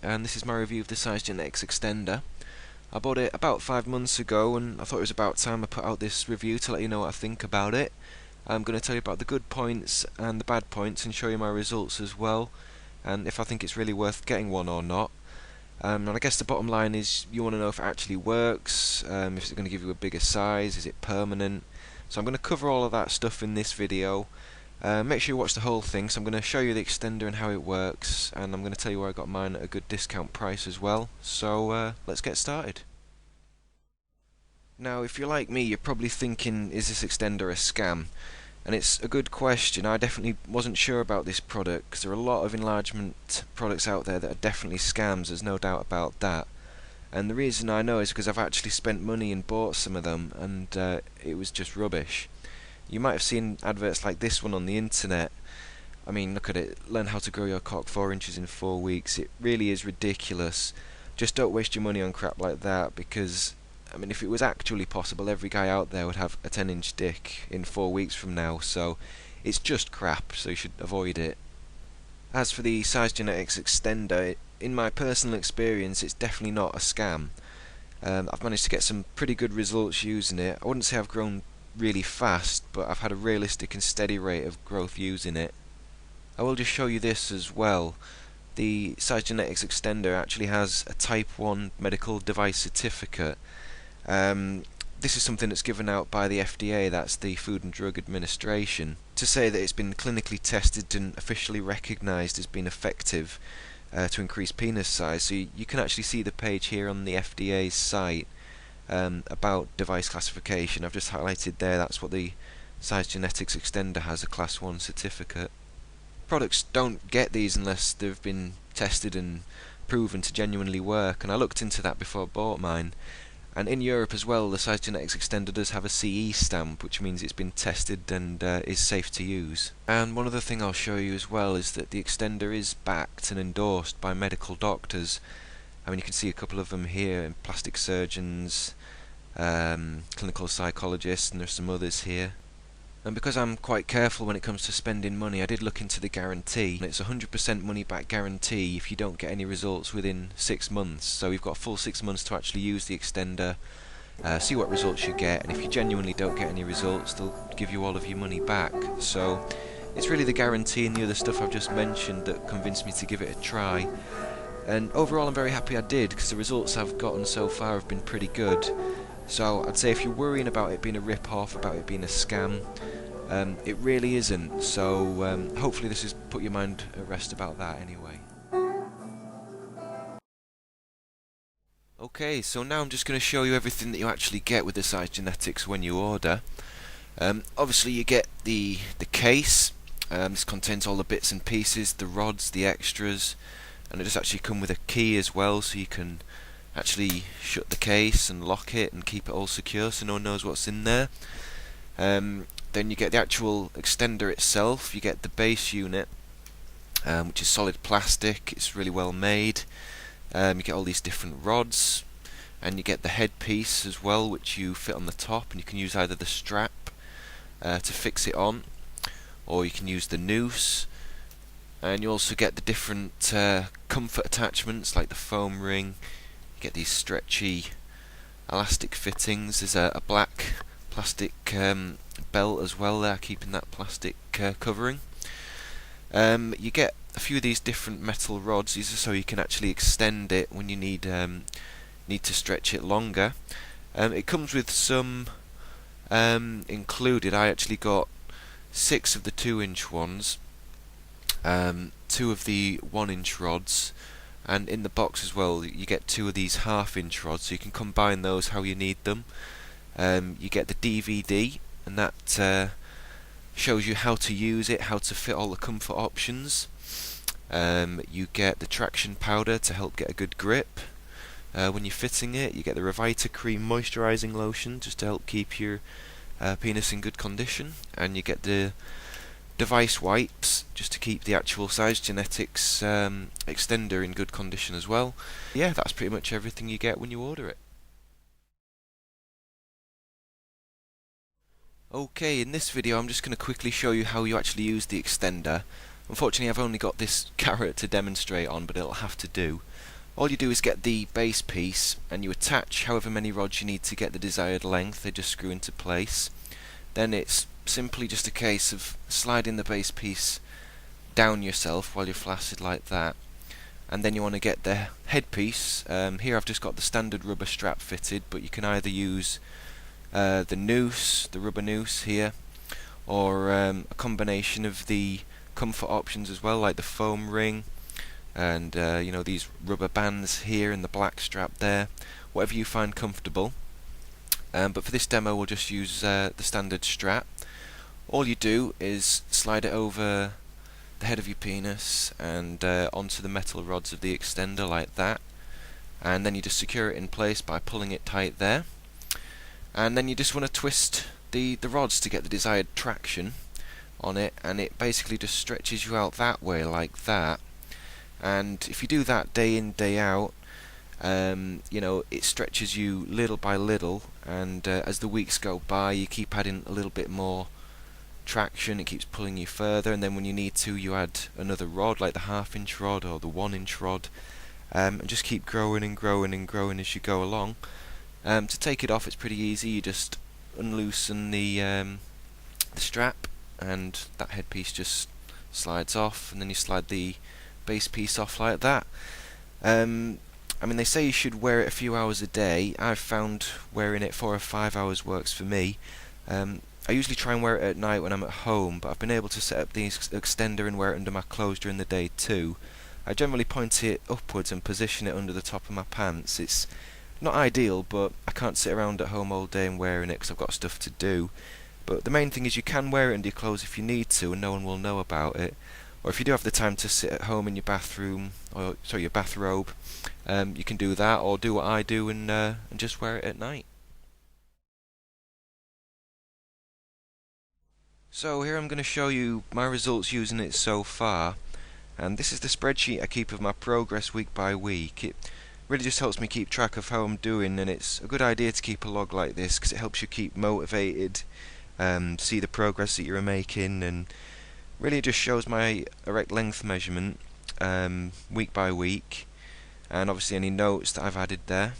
And this is my review of the SizeGenetics extender. I bought it about 5 months ago and I thought it was about time I put out this review to let you know what I think about it. I'm going to tell you about the good points and the bad points and show you my results as well, and if I think it's really worth getting one or not. And I guess the bottom line is you want to know if it actually works, if it's going to give you a bigger size, is it permanent. So I'm going to cover all of that stuff in this video. Make sure you watch the whole thing, so I'm going to show you the extender and how it works, and I'm going to tell you where I got mine at a good discount price as well. So let's get started. Now, if you're like me, you're probably thinking, is this extender a scam? And it's a good question. I definitely wasn't sure about this product, because there are a lot of enlargement products out there that are definitely scams, there's no doubt about that. And the reason I know is because I've actually spent money and bought some of them, and it was just rubbish. You might have seen adverts like this one on the internet. I mean, look at it. Learn how to grow your cock 4 inches in 4 weeks. It really is ridiculous. Just don't waste your money on crap like that, because, I mean, if it was actually possible, every guy out there would have a 10-inch dick in 4 weeks from now. So it's just crap, so you should avoid it. As for the SizeGenetics extender, in my personal experience, it's definitely not a scam. I've managed to get some pretty good results using it. I wouldn't say I've grown really fast, but I've had a realistic and steady rate of growth using it. I will just show you this as well. The SizeGenetics extender actually has a Type 1 medical device certificate. This is something that's given out by the FDA, that's the Food and Drug Administration, to say that it's been clinically tested and officially recognised as being effective to increase penis size. So you can actually see the page here on the FDA's site about device classification. I've just highlighted there, that's what the SizeGenetics extender has, a Class 1 certificate. Products don't get these unless they've been tested and proven to genuinely work, and I looked into that before I bought mine. And in Europe as well, the SizeGenetics extender does have a CE stamp, which means it's been tested and is safe to use. And one other thing I'll show you as well is that the extender is backed and endorsed by medical doctors. I mean, you can see a couple of them here, plastic surgeons, clinical psychologists, and there's some others here. And because I'm quite careful when it comes to spending money, I did look into the guarantee. And it's a 100% money back guarantee if you don't get any results within 6 months. So you've got a full 6 months to actually use the extender, see what results you get, and if you genuinely don't get any results, they'll give you all of your money back. So it's really the guarantee and the other stuff I've just mentioned that convinced me to give it a try. And overall I'm very happy I did, because the results I've gotten so far have been pretty good. So I'd say if you're worrying about it being a rip-off, about it being a scam, it really isn't. So hopefully this has put your mind at rest about that anyway. Okay, so now I'm just going to show you everything that you actually get with the SizeGenetics when you order. Obviously you get the case. This contains all the bits and pieces, the rods, the extras, and it does actually come with a key as well, so you can actually shut the case and lock it and keep it all secure so no one knows what's in there. Then you get the actual extender itself. You get the base unit, which is solid plastic. It's really well made. You get all these different rods, and you get the headpiece as well, which you fit on the top, and you can use either the strap to fix it on, or you can use the noose. And you also get the different comfort attachments like the foam ring. You get these stretchy elastic fittings. There's a black plastic belt as well there, keeping that plastic covering. You get a few of these different metal rods. These are so you can actually extend it when you need to stretch it longer. It comes with some included. I actually got 6 of the 2-inch ones, 2 of the 1-inch rods, and in the box as well you get 2 of these 1/2-inch rods, so you can combine those how you need them. You get the DVD, and that shows you how to use it, how to fit all the comfort options. You get the traction powder to help get a good grip when you're fitting it. You get the Revita Cream moisturizing lotion just to help keep your penis in good condition, and you get the device wipes just to keep the actual SizeGenetics extender in good condition as well. Yeah, that's pretty much everything you get when you order it. Okay, in this video I'm just going to quickly show you how you actually use the extender. Unfortunately, I've only got this carrot to demonstrate on, but it'll have to do. All you do is get the base piece and you attach however many rods you need to get the desired length. They just screw into place. Then it's simply just a case of sliding the base piece down yourself while you're flaccid like that. And then you want to get the headpiece. Here I've just got the standard rubber strap fitted, but you can either use the noose, the rubber noose here, or a combination of the comfort options as well, like the foam ring and you know, these rubber bands here and the black strap there, whatever you find comfortable. But for this demo we'll just use the standard strap. All you do is slide it over the head of your penis and onto the metal rods of the extender like that, and then you just secure it in place by pulling it tight there, and then you just want to twist the rods to get the desired traction on it, and it basically just stretches you out that way like that. And if you do that day in day out, you know, it stretches you little by little, and as the weeks go by you keep adding a little bit more traction, it keeps pulling you further, and then when you need to you add another rod like the 1/2 inch rod or the 1 inch rod, and just keep growing and growing and growing as you go along. To take it off, it's pretty easy. You just unloosen the strap and that headpiece just slides off, and then you slide the base piece off like that. I mean, they say you should wear it a few hours a day. I've found wearing it 4 or 5 hours works for me. I usually try and wear it at night when I'm at home, but I've been able to set up the extender and wear it under my clothes during the day too. I generally point it upwards and position it under the top of my pants. It's not ideal, but I can't sit around at home all day and wearing it because I've got stuff to do. But the main thing is you can wear it under your clothes if you need to, and no one will know about it. Or if you do have the time to sit at home in your bathroom, or sorry, your bathrobe, you can do that, or do what I do and just wear it at night. So here I'm going to show you my results using it so far, and this is the spreadsheet I keep of my progress week by week. It really just helps me keep track of how I'm doing, and it's a good idea to keep a log like this because it helps you keep motivated, see the progress that you're making, and really it just shows my erect length measurement week by week, and obviously any notes that I've added there.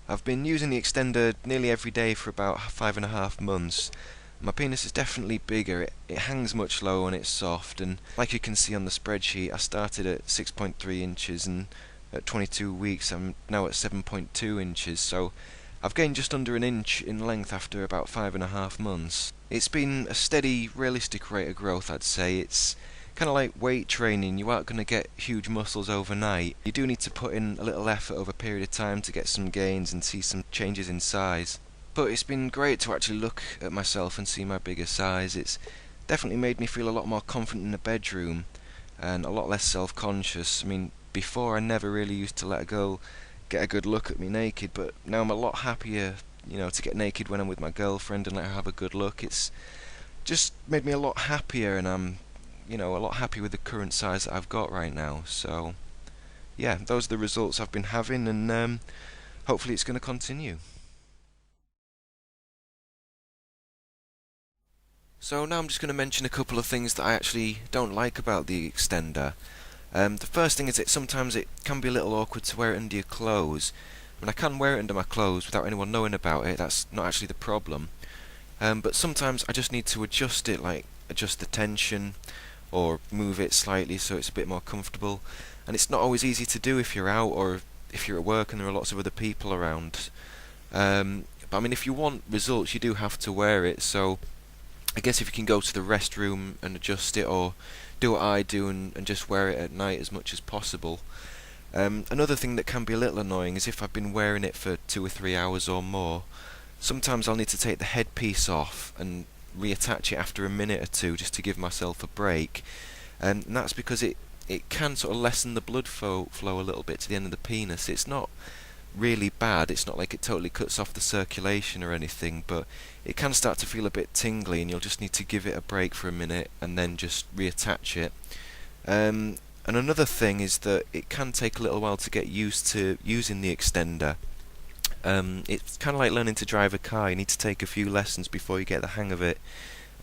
I've been using the extender nearly every day for about 5.5 months. My penis is definitely bigger, it hangs much lower and it's soft, and like you can see on the spreadsheet, I started at 6.3 inches and at 22 weeks I'm now at 7.2 inches, so I've gained just under an inch in length after about 5.5 months. It's been a steady, realistic rate of growth, I'd say. It's kind of like weight training. You aren't going to get huge muscles overnight. You do need to put in a little effort over a period of time to get some gains and see some changes in size. But it's been great to actually look at myself and see my bigger size. It's definitely made me feel a lot more confident in the bedroom and a lot less self-conscious. I mean, before I never really used to let a girl get a good look at me naked, but now I'm a lot happier, you know, to get naked when I'm with my girlfriend and let her have a good look. It's just made me a lot happier, and I'm, you know, a lot happy with the current size that I've got right now. So yeah, those are the results I've been having, and hopefully it's going to continue. So now I'm just going to mention a couple of things that I actually don't like about the extender. The first thing is that sometimes it can be a little awkward to wear it under your clothes. I mean, I can wear it under my clothes without anyone knowing about it, that's not actually the problem. But sometimes I just need to adjust it, like adjust the tension or move it slightly so it's a bit more comfortable. And it's not always easy to do if you're out or if you're at work and there are lots of other people around. But I mean, if you want results, you do have to wear it, so I guess if you can go to the restroom and adjust it, or do what I do and just wear it at night as much as possible. Another thing that can be a little annoying is if I've been wearing it for 2 or 3 hours or more, sometimes I'll need to take the headpiece off and reattach it after a minute or two just to give myself a break. And that's because it can sort of lessen the blood flow a little bit to the end of the penis. It's not really bad, it's not like it totally cuts off the circulation or anything, but it can start to feel a bit tingly and you'll just need to give it a break for a minute and then just reattach it. And another thing is that it can take a little while to get used to using the extender. It's kind of like learning to drive a car. You need to take a few lessons before you get the hang of it,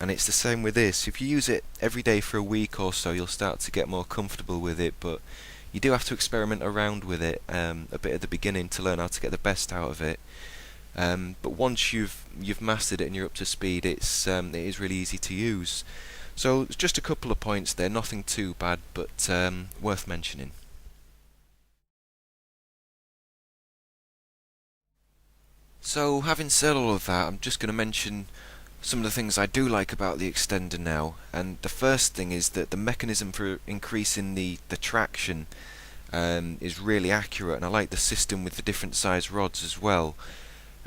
And it's the same with this. If you use it every day for a week or so, you'll start to get more comfortable with it, but you do have to experiment around with it a bit at the beginning to learn how to get the best out of it. But once you've mastered it and you're up to speed, it is really easy to use. So it's just a couple of points there, nothing too bad, but worth mentioning. So having said all of that, I'm just going to mention some of the things I do like about the extender now. And the first thing is that the mechanism for increasing the traction is really accurate, and I like the system with the different size rods as well.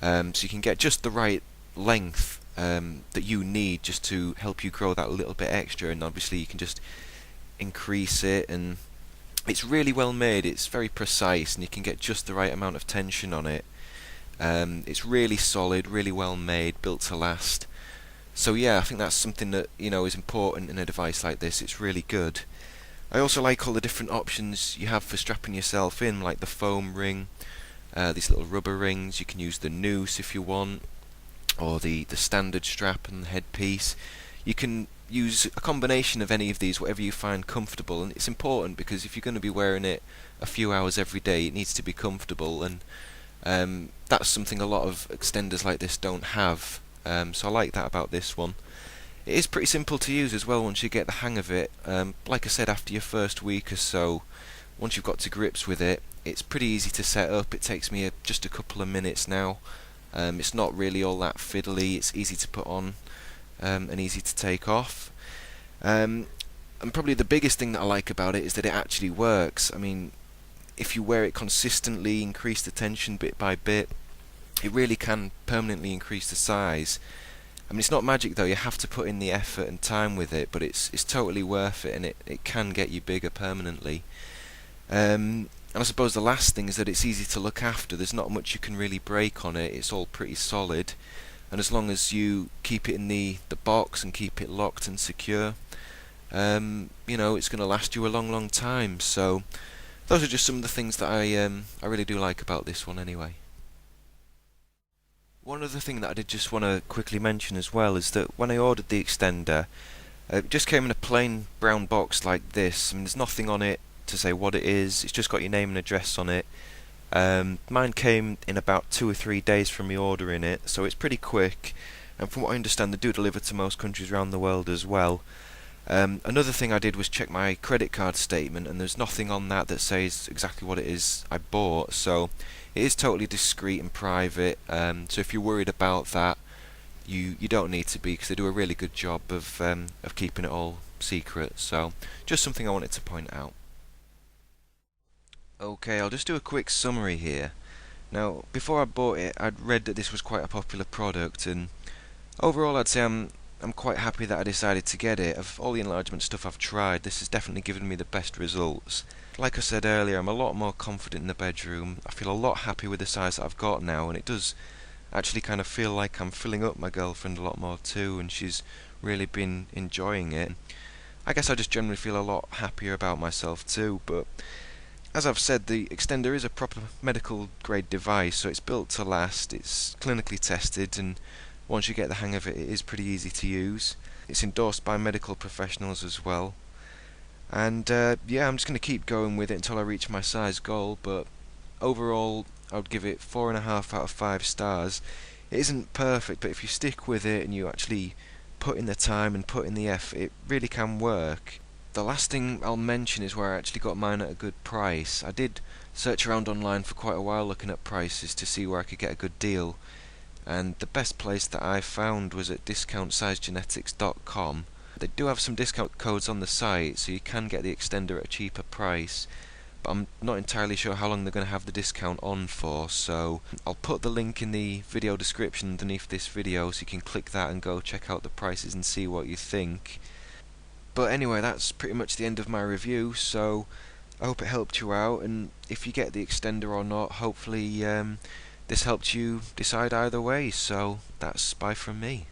So you can get just the right length that you need just to help you grow that little bit extra, and obviously you can just increase it, and it's really well made. It's very precise and you can get just the right amount of tension on it. It's really solid, really well made, built to last. So yeah, I think that's something that is important in a device like this. It's really good. I also like all the different options you have for strapping yourself in, like the foam ring, these little rubber rings. You can use the noose if you want, or the standard strap and the headpiece. You can use a combination of any of these, whatever you find comfortable, and it's important because if you're going to be wearing it a few hours every day, it needs to be comfortable, and that's something a lot of extenders like this don't have. So I like that about this one. It is pretty simple to use as well once you get the hang of it. Like I said, after your first week or so, once you've got to grips with it, it's pretty easy to set up. It takes me just a couple of minutes now. It's not really all that fiddly. It's easy to put on and easy to take off. And probably the biggest thing that I like about it is that it actually works. I mean, if you wear it consistently, increase the tension bit by bit, it really can permanently increase the size. I mean, it's not magic though, you have to put in the effort and time with it, but it's totally worth it, and it can get you bigger permanently. And I suppose the last thing is that it's easy to look after. There's not much you can really break on it. It's all pretty solid, and as long as you keep it in the box and keep it locked and secure, it's going to last you a long time. So those are just some of the things that I really do like about this one anyway. One other thing that I did just want to quickly mention as well is that when I ordered the extender, it just came in a plain brown box like this. I mean, there's nothing on it to say what it is. It's just got your name and address on it. Mine came in about 2 or 3 days from me ordering it, so it's pretty quick. And from what I understand, they do deliver to most countries around the world as well. Another thing I did was check my credit card statement, and there's nothing on that that says exactly what it is I bought, so it is totally discreet and private. So if you're worried about that, you don't need to be, because they do a really good job of keeping it all secret. So just something I wanted to point out. Okay, I'll just do a quick summary here. Now, before I bought it, I'd read that this was quite a popular product, and overall I'd say I'm quite happy that I decided to get it. Of all the enlargement stuff I've tried, this has definitely given me the best results. Like I said earlier, I'm a lot more confident in the bedroom. I feel a lot happy with the size that I've got now, and it does actually kind of feel like I'm filling up my girlfriend a lot more too, and she's really been enjoying it. I guess I just generally feel a lot happier about myself too, but as I've said, the extender is a proper medical grade device, so it's built to last, it's clinically tested, and once you get the hang of it, it is pretty easy to use. It's endorsed by medical professionals as well. And yeah, I'm just going to keep going with it until I reach my size goal, but overall I would give it 4.5 out of 5 stars. It isn't perfect, but if you stick with it and you actually put in the time and put in the effort, it really can work. The last thing I'll mention is where I actually got mine at a good price. I did search around online for quite a while looking at prices to see where I could get a good deal, and the best place that I found was at SizeGenetics.com. They do have some discount codes on the site, so you can get the extender at a cheaper price, but I'm not entirely sure how long they're going to have the discount on for, so I'll put the link in the video description underneath this video so you can click that and go check out the prices and see what you think. But anyway, that's pretty much the end of my review, so I hope it helped you out, and if you get the extender or not, hopefully this helped you decide either way. So that's bye from me.